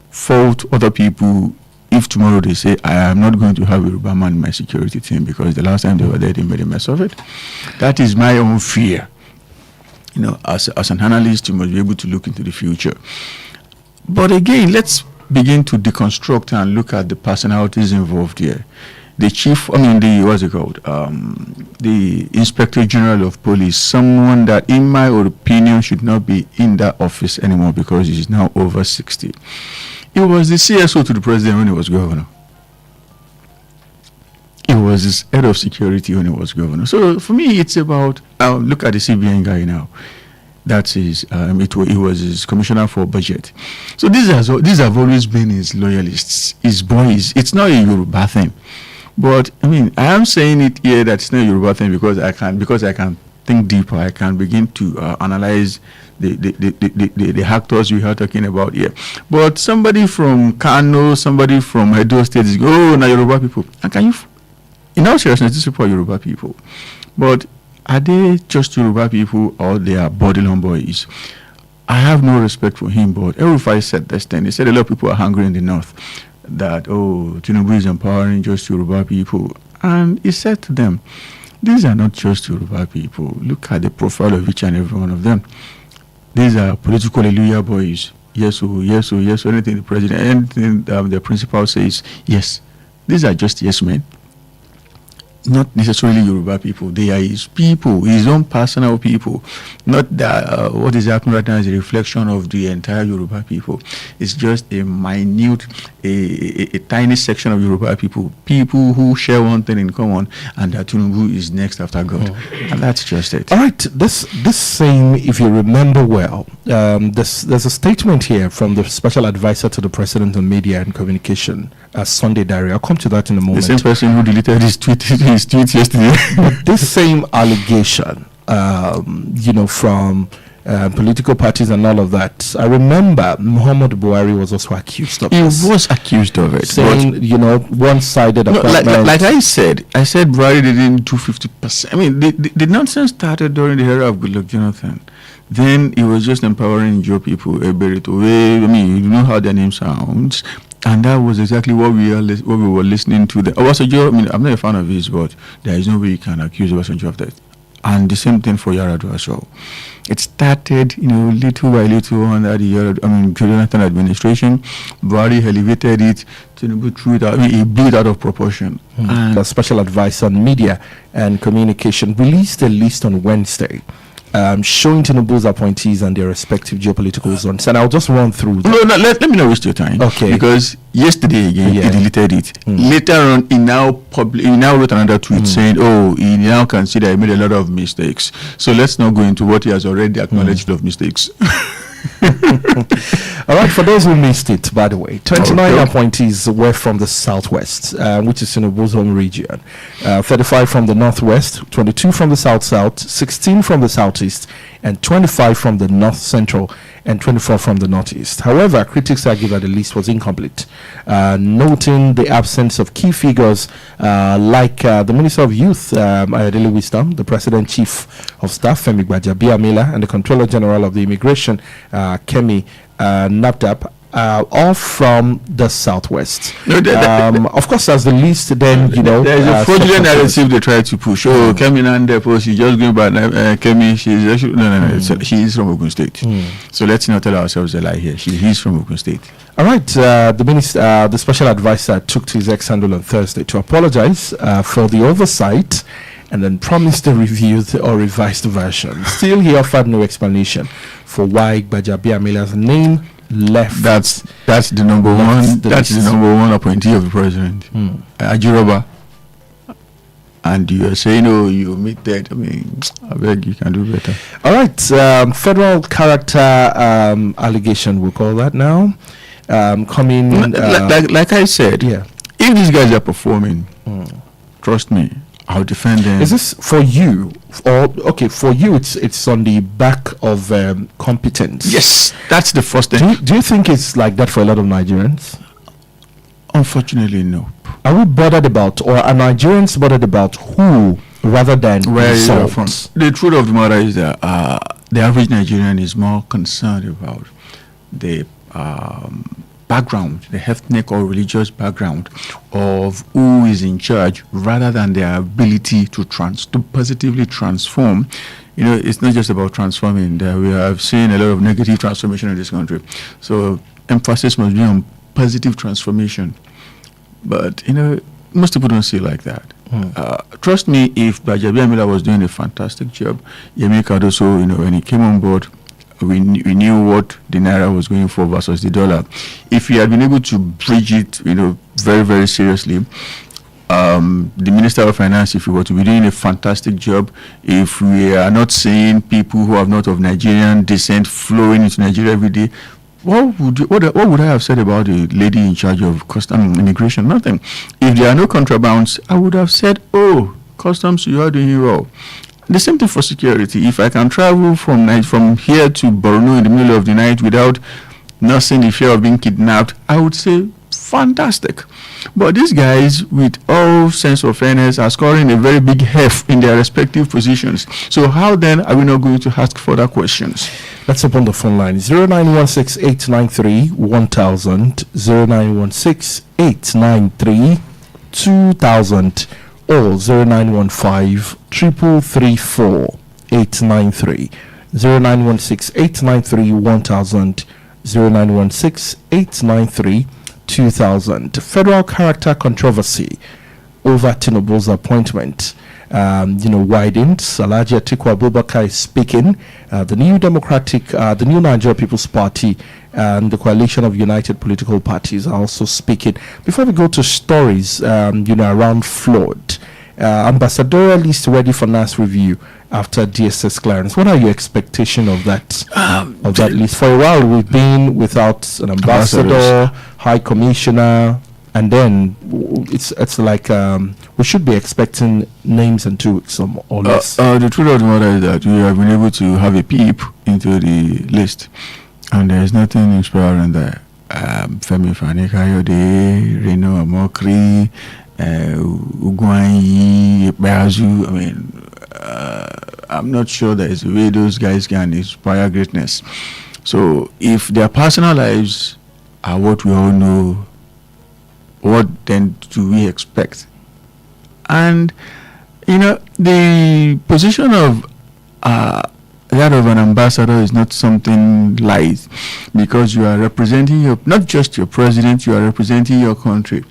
[SPEAKER 4] fault other people if tomorrow they say, I am not going to have a Yoruba man in my security team because the last time they were there, they made a mess of it? That is my own fear. As an analyst, you must be able to look into the future. But again, let's begin to deconstruct and look at the personalities involved here. The chief, the Inspector General of Police, someone that, in my opinion, should not be in that office anymore because he is now over 60. He was the CSO to the president when he was governor. He was his head of security when he was governor. So for me, it's about, look at the CBN guy now. That's his, he was his commissioner for budget. So these have always been his loyalists, his boys. It's not a Yoruba thing. But, I am saying it here that it's not a Yoruba thing because I can think deeper. I can begin to analyze the actors we are talking about here. But somebody from Kano, somebody from Edo State is now Yoruba people. And can you, in all seriousness, these people are Yoruba people. But are they just Yoruba people or they are Bodilon boys? I have no respect for him, but El-Rufai said this thing. He said a lot of people are hungry in the north that, Tinubu is empowering just Yoruba people. And he said to them, these are not just Yoruba people. Look at the profile of each and every one of them. These are political hallelujah boys. Yes, yes, yes. Anything the president, anything the principal says, yes. These are just yes men. Not necessarily Yoruba people. They are his people, his own personal people. Not that what is happening right now is a reflection of the entire Yoruba people. It's just a minute, a tiny section of Yoruba people who share one thing in common, and that Tinubu is next after God. And that's just it.
[SPEAKER 3] All right. This same, if you remember well, there's a statement here from the special advisor to the president on media and communication, Sunday Diary. I'll come to that in a moment.
[SPEAKER 4] The same person who deleted his tweet yesterday.
[SPEAKER 3] This same allegation, from political parties and all of that. I remember Muhammad Buhari was also accused of this.
[SPEAKER 4] He was accused of it.
[SPEAKER 3] Saying, one-sided appointment.
[SPEAKER 4] Like I said Buhari didn't do 50%. I mean, the nonsense started during the era of Goodluck Jonathan. Then he was just empowering Joe people, I mean, you know how their name sounds. And that was exactly what we were listening to. Obasanjo, I mean, I'm not a fan of his, but there is no way you can accuse Obasanjo of that. And the same thing for Yar'Adua as well. It started, little by little under the Jonathan administration. Buhari elevated it, Tinubu threw it out. I mean, he blew it out of proportion.
[SPEAKER 3] The special advisor on media and communication released a list on Wednesday, showing Tinubu's appointees and their respective geopolitical zones. And I'll just run through them.
[SPEAKER 4] No, let me not waste your time.
[SPEAKER 3] Okay.
[SPEAKER 4] Because yesterday again, he deleted it. Later on, he now wrote another tweet saying, he now consider he made a lot of mistakes. So let's not go into what he has already acknowledged of mistakes.
[SPEAKER 3] All right, for those who missed it, by the way, 29 appointees were from the southwest, which is Tinubu's home region, 35 from the northwest, 22 from the south-south, 16 from the southeast, and 25 from the north-central, and 24 from the northeast. However, critics argue that the list was incomplete, noting the absence of key figures like the Minister of Youth, Ayodele Wisdom, the President Chief of Staff, Femi Gbajabiamila, and the Controller General of the Immigration, Kemi Nabdab, all from the southwest. Of course, as the list, then
[SPEAKER 4] there's a fraudulent narrative they try to push. Kemi Nabdab, she's just going by Kemi. She's actually no. She is from Ogun State. So let's not tell ourselves a lie here. Is from Ogun State.
[SPEAKER 3] All right. The special advisor took to his ex-handle on Thursday to apologize for the oversight, and then promised a reviewed or revised version. Still, he offered no explanation for why Gbajabiamila's name left.
[SPEAKER 4] That's the number one. That's the number one appointee of the president, Ajiroba. And you are saying, you meet that. I mean, I beg you can do better.
[SPEAKER 3] All right. Federal character allegation, we'll call that now. Coming.
[SPEAKER 4] Like I said, if these guys are performing, trust me, I'll defend them.
[SPEAKER 3] Is this for you, or for you? It's on the back of competence.
[SPEAKER 4] Yes, that's the first thing.
[SPEAKER 3] Do you think it's like that for a lot of Nigerians?
[SPEAKER 4] Unfortunately, no.
[SPEAKER 3] Are we bothered about, or are Nigerians bothered about who rather than
[SPEAKER 4] where you're from? The truth of the matter is that the average Nigerian is more concerned about the background, the ethnic or religious background of who is in charge, rather than their ability to positively transform. It's not just about transforming. We have seen a lot of negative transformation in this country. So emphasis must be on positive transformation. But most people don't see it like that. Trust me, if Gbajabiamila was doing a fantastic job, Yemi Cardoso, when he came on board, we knew what the naira was going for versus the dollar. If we had been able to bridge it, very, very seriously, the Minister of Finance, if he were to be doing a fantastic job, if we are not seeing people who are not of Nigerian descent flowing into Nigeria every day, what would I have said about the lady in charge of immigration? Nothing. If there are no contrabands, I would have said, customs, you are doing it well. The same thing for security. If I can travel from here to Borno in the middle of the night without nursing the fear of being kidnapped, I would say fantastic. But these guys, with all sense of fairness, are scoring a very big heft in their respective positions. So how then are we not going to ask further questions?
[SPEAKER 3] Let's open the phone line. 0916-893-1000, 0916-893-2000, or 0915-333-4-893, 0916-893-1000, 0916-893-2000. Federal character controversy over Tinubu's appointment widened. Alhaji Atiku Abubakar is speaking. The New Nigeria People's Party and the coalition of united political parties are also speaking. Before we go to stories, around flood, ambassadorial list ready for NAS review after DSS clearance. What are your expectations of that list? For a while, we've been without an ambassador, high commissioner. and then it's like we should be expecting names in 2 weeks or less.
[SPEAKER 4] The truth of the matter is that we have been able to have a peep into the list, and there is nothing inspiring there. Femi Fani-Kayode, Reno Amokri, Ugwanyi, Bazu. I mean, I'm not sure there is a way those guys can inspire greatness. So if their personal lives are what we all know, what then do we expect? And the position of that of an ambassador is not something light, because you are representing not just your president, you are representing your country.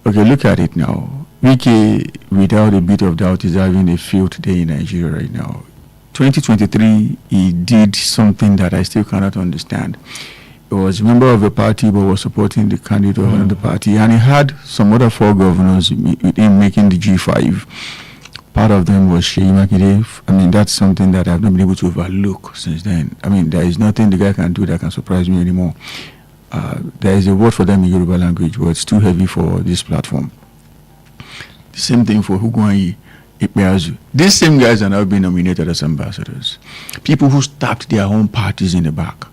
[SPEAKER 4] Okay, look at it now. Wike, without a bit of doubt, is having a field day in Nigeria right now. 2023, he did something that I still cannot understand. He was a member of a party but was supporting the candidate of another party, and he had some other 4 governors with him making the G5. Part of them was Sheyi Makinde. I mean, that's something that I've not been able to overlook since then. I mean, there is nothing the guy can do that can surprise me anymore. There is a word for them in Yoruba language, but it's too heavy for this platform. The same thing for Ugwanyi, Ikpeazu. These same guys are now being nominated as ambassadors. People who stabbed their own parties in the back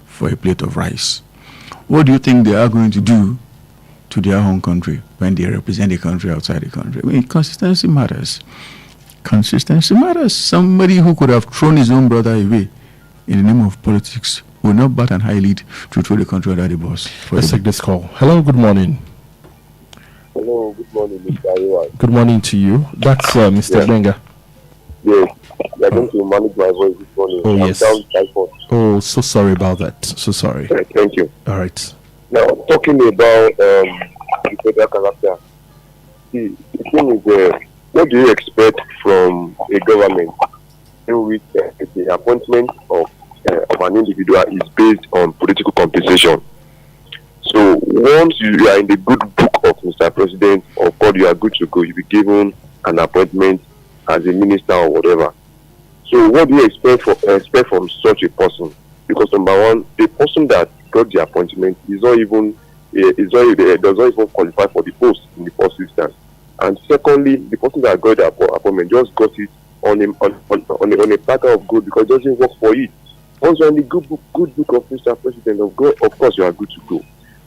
[SPEAKER 4] for a plate of rice. What do you think they are going to do to their own country when they represent the country outside the country? I mean, consistency matters. Consistency matters. Somebody who could have thrown his own brother away in the name of politics will not bat an eyelid to throw the country under the bus.
[SPEAKER 3] Let's take this call. Hello, good morning.
[SPEAKER 10] Hello, good morning, Mr. Ayo.
[SPEAKER 3] Good morning to you. That's Mr. Benga.
[SPEAKER 10] Yes, you're going to manage my voice this morning.
[SPEAKER 3] Oh,
[SPEAKER 10] I'm
[SPEAKER 3] yes.
[SPEAKER 10] down typhoid.
[SPEAKER 3] Oh, so sorry about that. So sorry.
[SPEAKER 10] Thank you.
[SPEAKER 3] All right.
[SPEAKER 10] Now, talking about the federal character, the thing is, what do you expect from a government in which the appointment of an individual is based on political compensation? So once you are in the good book of Mr. President, of course you are good to go. You'll be given an appointment as a minister or whatever. So what do you expect from such a person? Because number one, the person that got the appointment does not even qualify for the post in the first instance. And secondly, the person that got the appointment just got it on a platter of gold because it doesn't work for it. Once you're in the good book of Mr. President, of course you are good to go.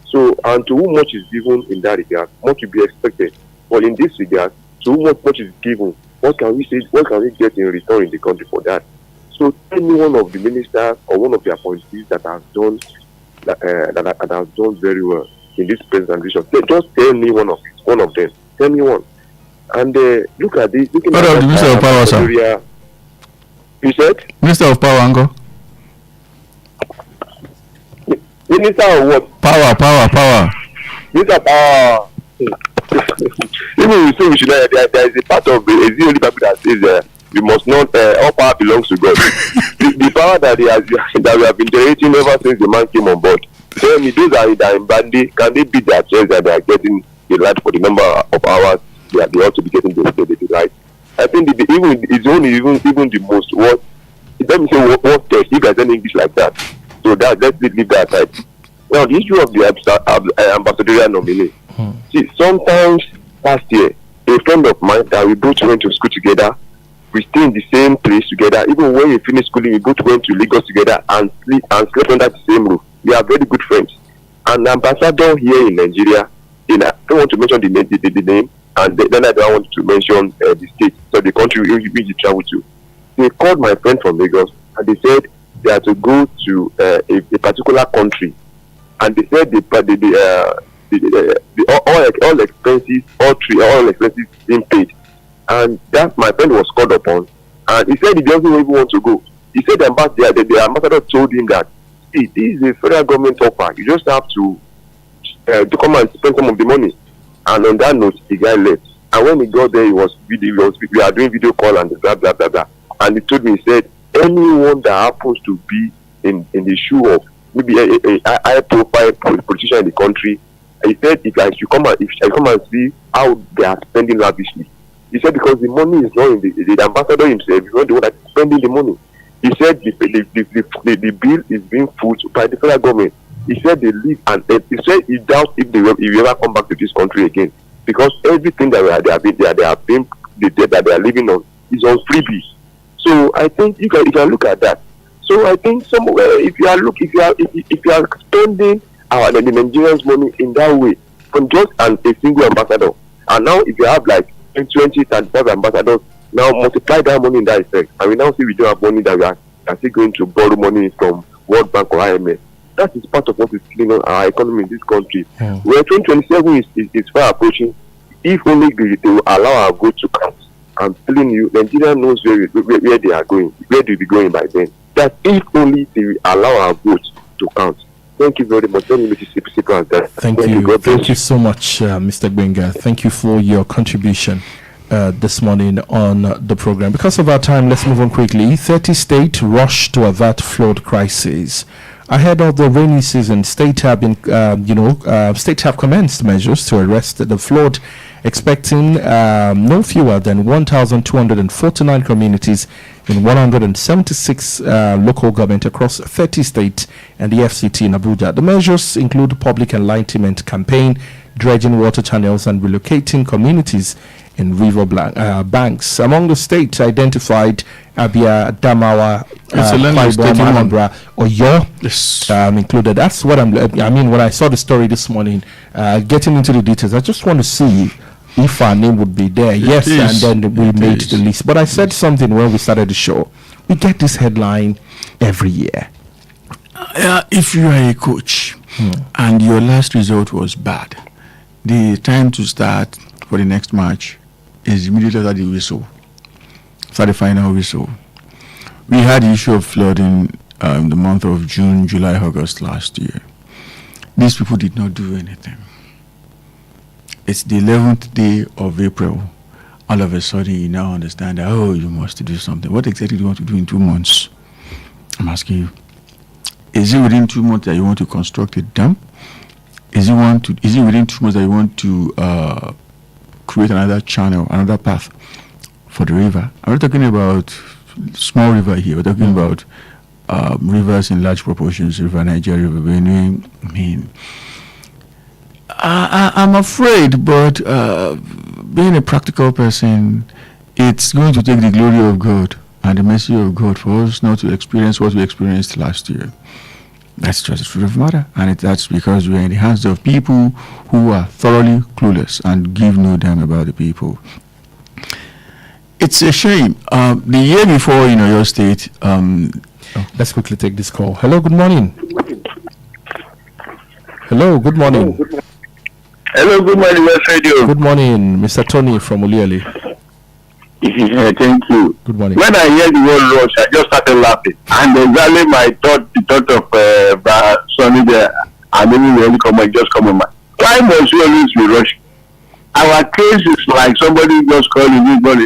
[SPEAKER 10] So, and to whom much is given in that regard, much will be expected. But in this regard, to whom much is given, what can we get in return in the country for that? So, any one of the ministers or one of the appointees that has done very well in this presentation, just tell me one of them. Tell me one. And look at this.
[SPEAKER 4] What about the Minister of Power, sir?
[SPEAKER 10] You said?
[SPEAKER 4] Minister of Power, Ango.
[SPEAKER 10] Minister of what?
[SPEAKER 4] Power.
[SPEAKER 10] Minister of Power. Even we say we should there is a part of the only Bible that says we must not all power belongs to God. the power that we have been generating ever since the man came on board. Tell me, those that are in bandy, can they beat their chest that they are getting the right for the number of hours they ought to be getting the right? I think it's only even the most what. Let me say what test. You guys don't English like that. So let's leave that aside. Now the issue of the ambassadorial nominee. See, sometimes last year, a friend of mine that we both went to school together, we stay in the same place together. Even when we finished schooling, we both went to Lagos together and slept under the same roof. We are very good friends. An ambassador here in Nigeria, I don't want to mention the name, and then I don't want to mention the state, so the country which you travel to. They called my friend from Lagos and they said they had to go to a particular country, and they said all expenses being paid, and that my friend was called upon, and he said he doesn't even want to go. He said the ambassador told him that, see, this is a federal government offer. You just have to come and spend some of the money. And on that note, the guy left. And when he got there, we are doing video call and blah blah blah blah. And he told me, he said, anyone that happens to be in the shoe of maybe a high profile politician in the country, he said, if I come and see how they are spending lavishly. He said because the money is not in the ambassador himself, is not the one that is spending the money. He said the bill is being put by the federal government. He said they leave, and he said he doubts if they will ever come back to this country again, because everything that they are living on is on freebies. So I think you can look at that. So I think somewhere, if you are spending the Nigerians' money in that way from just a single ambassador, and now if you have like 20, 35 ambassadors, now multiply that money in that effect, and we now see we don't have money that we are still going to borrow money from World Bank or IMF. That is part of what is killing our economy in this country. Where 2027 is far approaching, if only they will allow our vote to count. I'm telling you, Nigeria knows where they are going, where they will be going by then. That if only they will allow our vote to count. Thank you very much.
[SPEAKER 3] Thank you so much, Mr. Benga. Thank you for your contribution this morning on the program. Because of our time, let's move on quickly. 30 states rush to avert flood crisis. Ahead of the rainy season, states have commenced measures to arrest the flood, expecting no fewer than 1,249 communities in 176 local government across 30 states and the FCT in Abuja. The measures include public enlightenment campaign, dredging water channels, and relocating communities in river banks. Among the states identified, Abia, Adamawa, Anambra, Oyo included. That's what I mean when I saw the story this morning. Getting into the details, I just want to see if our name would be there. Yes, and then we made the list. But I said something when we started the show. We get this headline every year.
[SPEAKER 4] If you are a coach and your last result was bad, the time to start for the next match is immediately after the whistle, after the final whistle. We had the issue of flooding in the month of June, July, August last year. These people did not do anything. It's the 11th day of April. All of a sudden, you now understand that, you must do something. What exactly do you want to do in 2 months? I'm asking you. Is it within 2 months that you want to construct a dam? Is it within 2 months that you want to create another channel, another path for the river? I'm not talking about small river here. We're talking about rivers in large proportions, River Nigeria, River Benue. I mean, I'm afraid, but being a practical person, it's going to take the glory of God and the mercy of God for us not to experience what we experienced last year. That's just the truth of the matter, and that's because we're in the hands of people who are thoroughly clueless and give no damn about the people. It's a shame. The year before in Oyo State,
[SPEAKER 3] let's quickly take this call. Hello, good morning. Hello, good morning.
[SPEAKER 10] Hello, good morning, West Radio.
[SPEAKER 3] Good morning, Mr. Tony from Oliali.
[SPEAKER 10] Thank you.
[SPEAKER 3] Good morning.
[SPEAKER 10] When I hear the word rush, I just started laughing. And exactly the thought of Sonny there, and then we only just come on my. Why must we always be rushing? Our case is like somebody just calling me, Brian,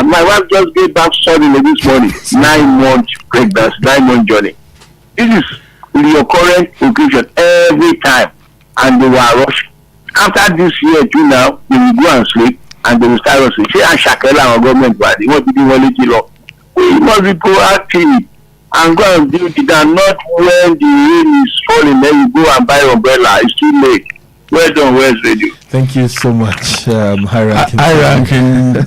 [SPEAKER 10] my wife just gave back suddenly this morning. 9 months pregnancy, 9 month journey. This is your current occasion every time, and they were rushing. After this year, too, now they will go and sleep. And they will start us saying, our government body, what did you want to do? We must be proactive and go and build it, and not when the rain is falling, then you go and buy an umbrella. It's too late. Well done, West Radio.
[SPEAKER 3] Thank you so much,
[SPEAKER 4] high-ranking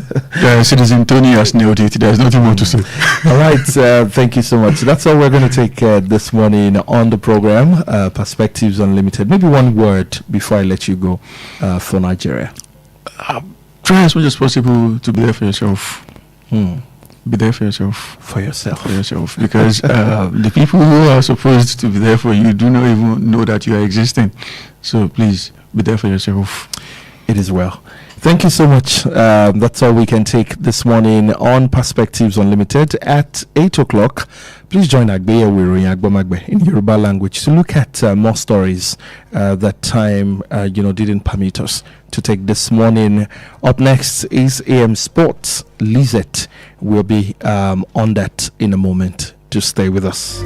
[SPEAKER 4] Citizen Tony has nailed it. There's nothing more to say.
[SPEAKER 3] All right, thank you so much. That's all we're going to take this morning on the program, Perspectives Unlimited. Maybe one word before I let you go for Nigeria.
[SPEAKER 4] Try as much as possible to be there for yourself. Be there for yourself.
[SPEAKER 3] For yourself.
[SPEAKER 4] Because the people who are supposed to be there for you do not even know that you are existing. So please, be there for yourself.
[SPEAKER 3] It is well. Thank you so much. That's all we can take this morning on Perspectives Unlimited at 8 o'clock. Please join Agbeya Wiroyin Agbomagbe in Yoruba language to look at more stories that time didn't permit us to take this morning. Up next is AM Sports. Lizette will be on that in a moment. Just stay with us.